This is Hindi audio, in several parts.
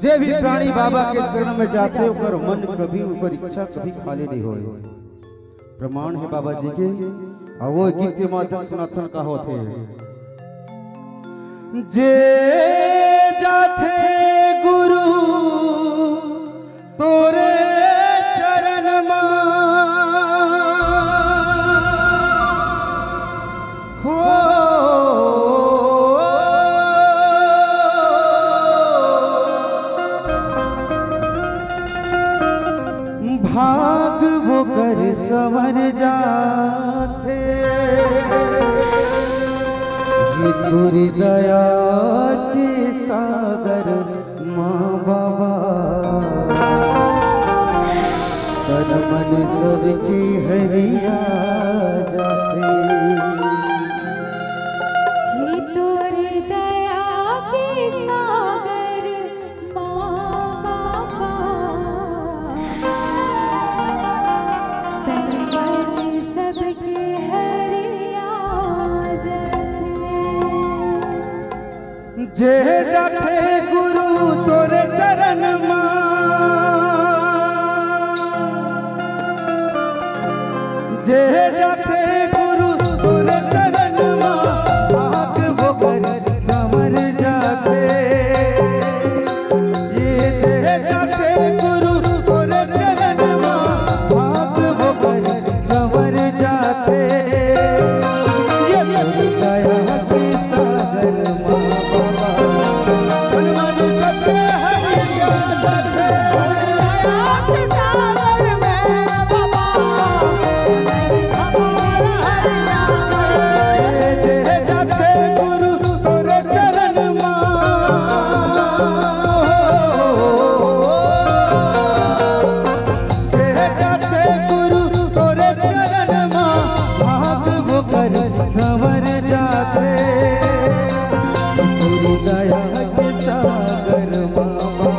जे भी प्राणी बाबा के चरण में जाते ओकर मन कभी ओकर इच्छा कभी खाली नहीं होए। प्रमाण है बाबा जी के और वो गीत के माध्यम सुनाथन का होते जे जाते गुरु तोरे चरण मा हो भाग वो कर संवर जाते ये तुरी दया के सागर माँ बाबा तन मन सबकी हरिया जाते ये तुरी दया के सागर माँ बाबा तन मन सबके हरिया जे जाते गुरु तोरे चरण मां जे जाते गुरु तोरे चरण मां भाग वो कर संवर जाते ये जे जाते गुरु तोरे चरण मां भाग वो कर संवर जाते ये दया के सागर मां संवर जाते पूरी दया के सागर माँ बाबा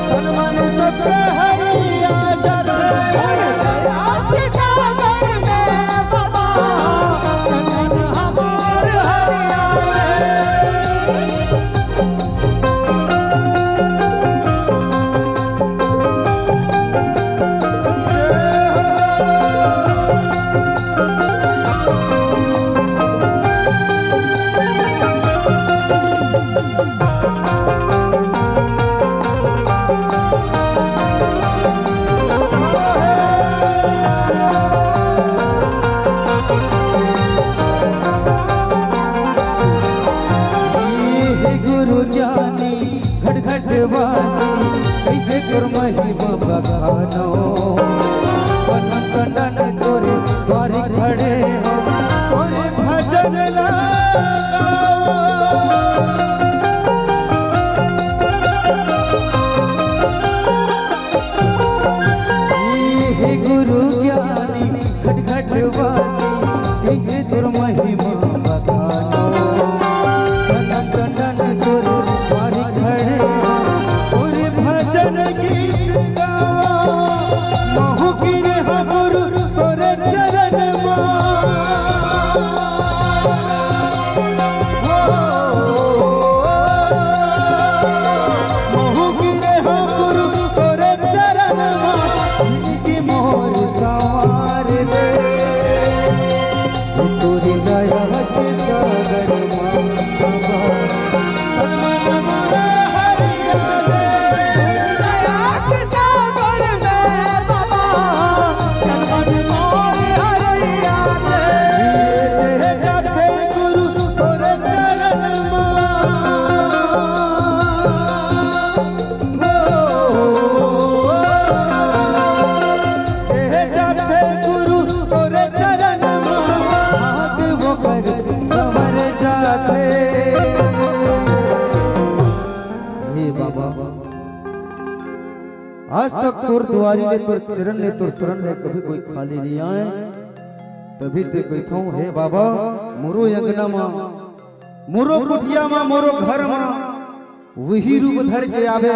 तन मन सबके हरिया जाते दया के सागर में बाबा तन मन हमार हरिया कैसे कर महिमा बखानो पनम कंडन तोरे द्वारी खड़े हो तोरे भजन हे गुरु ज्ञानी घट घट वासी कैसे कर महिमा बखानो पनम कंडन तोरे द्वारी खड़े गीत गाओ महु गिरे गुरु तोरे चरण महु गिरे गुरु तोरे चरण की मोर सवार दे तोरी दया के सागर आज तक तोर दुआरी ने तोर चरण ने तोर शरण ने कभी कोई खाली नहीं आए तभी ते कहता हूँ हे बाबा मोरो अंगना मा मोरो कुटिया मा मोरो घर मा वही रूप धर के आवे।